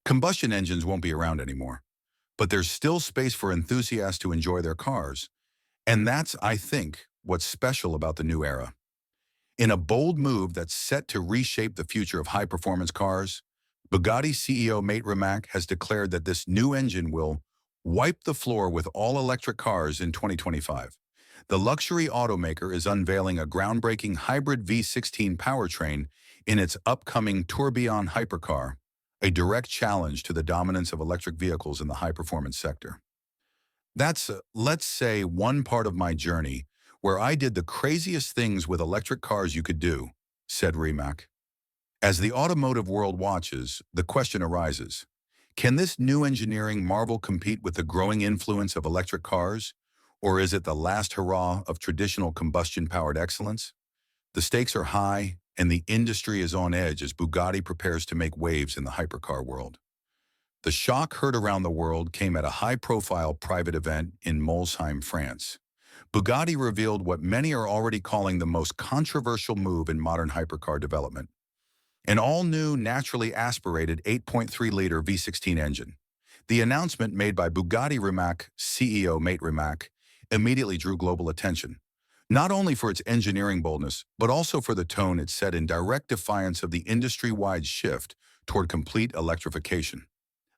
Combustion engines won't be around anymore, but there's still space for enthusiasts to enjoy their cars. And that's, I think, what's special about the new era. In a bold move that's set to reshape the future of high-performance cars, Bugatti CEO Mate Rimac has declared that this new engine will wipe the floor with all electric cars in 2025. The luxury automaker is unveiling a groundbreaking hybrid V16 powertrain in its upcoming Tourbillon hypercar, a direct challenge to the dominance of electric vehicles in the high-performance sector. That's, let's say, one part of my journey where I did the craziest things with electric cars you could do, said Rimac. As the automotive world watches, the question arises, can this new engineering marvel compete with the growing influence of electric cars? Or is it the last hurrah of traditional combustion-powered excellence? The stakes are high, and the industry is on edge as Bugatti prepares to make waves in the hypercar world. The shock heard around the world came at a high-profile private event in Molsheim, France. Bugatti revealed what many are already calling the most controversial move in modern hypercar development: an all-new, naturally aspirated 8.3-liter V16 engine. The announcement made by Bugatti Rimac CEO Mate Rimac immediately drew global attention, not only for its engineering boldness, but also for the tone it set in direct defiance of the industry-wide shift toward complete electrification.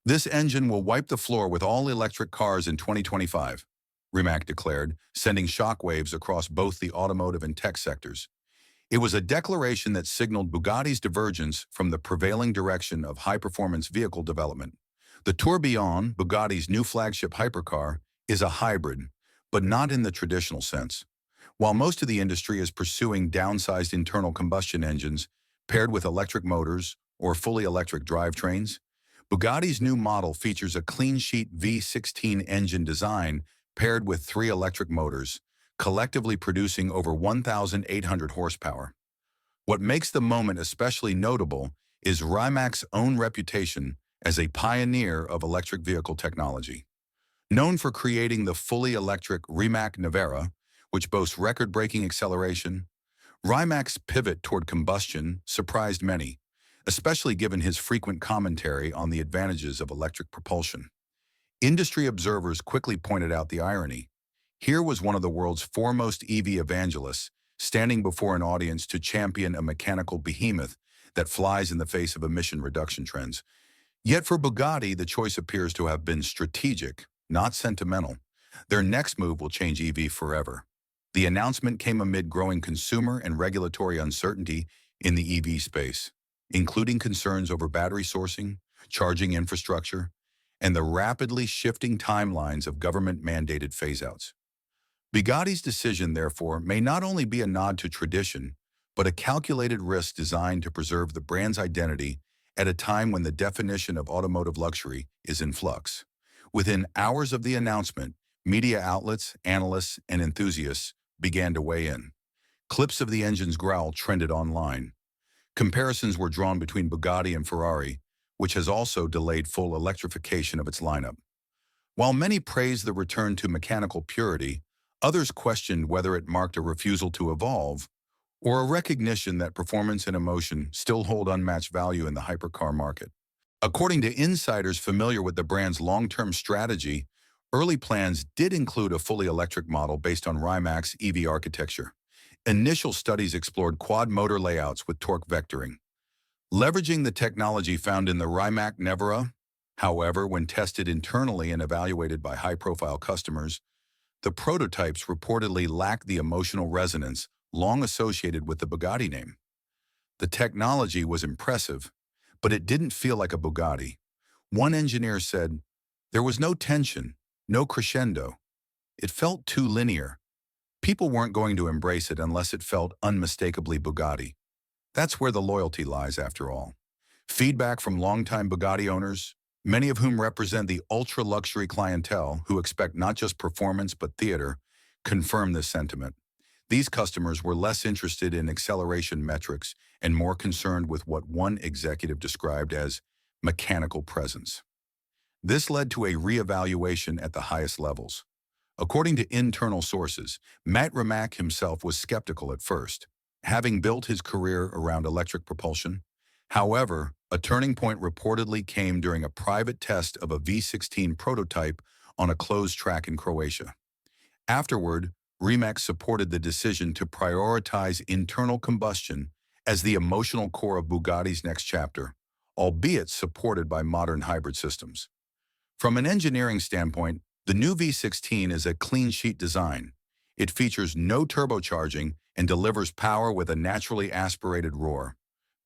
This engine will wipe the floor with all electric cars in 2025, Rimac declared, sending shockwaves across both the automotive and tech sectors. It was a declaration that signaled Bugatti's divergence from the prevailing direction of high-performance vehicle development. The Tourbillon, Bugatti's new flagship hypercar, is a hybrid, but not in the traditional sense. While most of the industry is pursuing downsized internal combustion engines paired with electric motors or fully electric drivetrains, Bugatti's new model features a clean-sheet V16 engine design paired with 3 electric motors, collectively producing over 1,800 horsepower. What makes the moment especially notable is Rimac's own reputation as a pioneer of electric vehicle technology. Known for creating the fully electric Rimac Nevera, which boasts record-breaking acceleration, Rimac's pivot toward combustion surprised many, especially given his frequent commentary on the advantages of electric propulsion. Industry observers quickly pointed out the irony. Here was one of the world's foremost EV evangelists standing before an audience to champion a mechanical behemoth that flies in the face of emission reduction trends. Yet for Bugatti, the choice appears to have been strategic, not sentimental. Their next move will change EV forever. The announcement came amid growing consumer and regulatory uncertainty in the EV space, including concerns over battery sourcing, charging infrastructure, and the rapidly shifting timelines of government-mandated phase-outs. Bugatti's decision, therefore, may not only be a nod to tradition, but a calculated risk designed to preserve the brand's identity at a time when the definition of automotive luxury is in flux. Within hours of the announcement, media outlets, analysts, and enthusiasts began to weigh in. Clips of the engine's growl trended online. Comparisons were drawn between Bugatti and Ferrari, which has also delayed full electrification of its lineup. While many praised the return to mechanical purity, others questioned whether it marked a refusal to evolve or a recognition that performance and emotion still hold unmatched value in the hypercar market. According to insiders familiar with the brand's long-term strategy, early plans did include a fully electric model based on Rimac's EV architecture. Initial studies explored quad-motor layouts with torque vectoring, leveraging the technology found in the Rimac Nevera. However, when tested internally and evaluated by high-profile customers, the prototypes reportedly lacked the emotional resonance long associated with the Bugatti name. The technology was impressive, but it didn't feel like a Bugatti. One engineer said, "There was no tension, no crescendo. It felt too linear. People weren't going to embrace it unless it felt unmistakably Bugatti." That's where the loyalty lies, after all. Feedback from longtime Bugatti owners, many of whom represent the ultra-luxury clientele who expect not just performance but theater, confirm this sentiment. These customers were less interested in acceleration metrics and more concerned with what one executive described as mechanical presence. This led to a reevaluation at the highest levels. According to internal sources, Matt Rimac himself was skeptical at first. Having built his career around electric propulsion, However, a turning point reportedly came during a private test of a V16 prototype on a closed track in Croatia. Afterward, Rimac supported the decision to prioritize internal combustion as the emotional core of Bugatti's next chapter, albeit supported by modern hybrid systems. From an engineering standpoint, the new V16 is a clean sheet design. It features no turbocharging and delivers power with a naturally aspirated roar.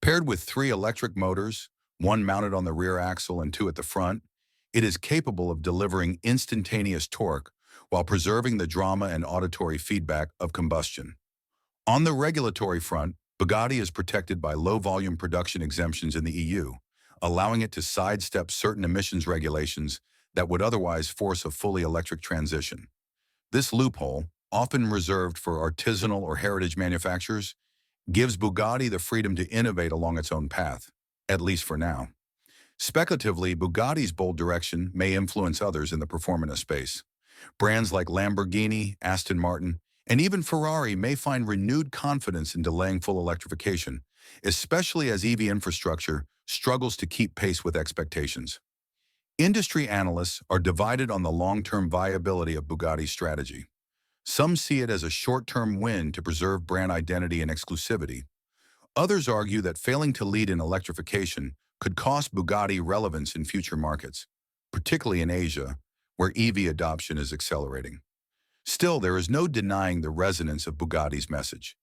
Paired with three electric motors, one mounted on the rear axle and two at the front, it is capable of delivering instantaneous torque while preserving the drama and auditory feedback of combustion. On the regulatory front, Bugatti is protected by low-volume production exemptions in the EU, allowing it to sidestep certain emissions regulations that would otherwise force a fully electric transition. This loophole, often reserved for artisanal or heritage manufacturers, gives Bugatti the freedom to innovate along its own path, at least for now. Speculatively, Bugatti's bold direction may influence others in the performance space. Brands like Lamborghini, Aston Martin, and even Ferrari may find renewed confidence in delaying full electrification, especially as EV infrastructure struggles to keep pace with expectations. Industry analysts are divided on the long-term viability of Bugatti's strategy. Some see it as a short-term win to preserve brand identity and exclusivity. Others argue that failing to lead in electrification could cost Bugatti relevance in future markets, particularly in Asia, where EV adoption is accelerating. Still, there is no denying the resonance of Bugatti's message.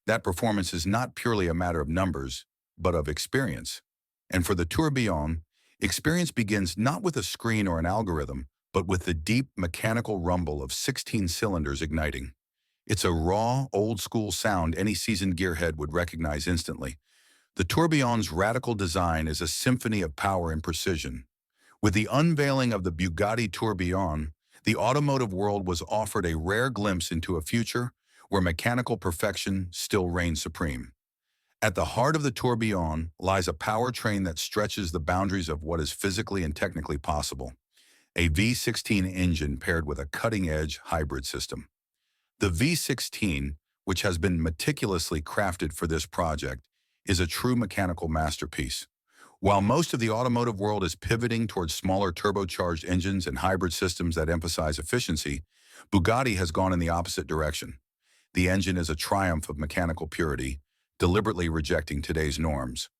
That performance is not purely a matter of numbers, but of experience. And for the Tourbillon, experience begins not with a screen or an algorithm, but with the deep mechanical rumble of 16 cylinders igniting. It's a raw, old-school sound any seasoned gearhead would recognize instantly. The Tourbillon's radical design is a symphony of power and precision. With the unveiling of the Bugatti Tourbillon, the automotive world was offered a rare glimpse into a future where mechanical perfection still reigns supreme. At the heart of the Tourbillon lies a powertrain that stretches the boundaries of what is physically and technically possible. A V16 engine paired with a cutting-edge hybrid system. The V16, which has been meticulously crafted for this project, is a true mechanical masterpiece. While most of the automotive world is pivoting towards smaller turbocharged engines and hybrid systems that emphasize efficiency, Bugatti has gone in the opposite direction. The engine is a triumph of mechanical purity, deliberately rejecting today's norms.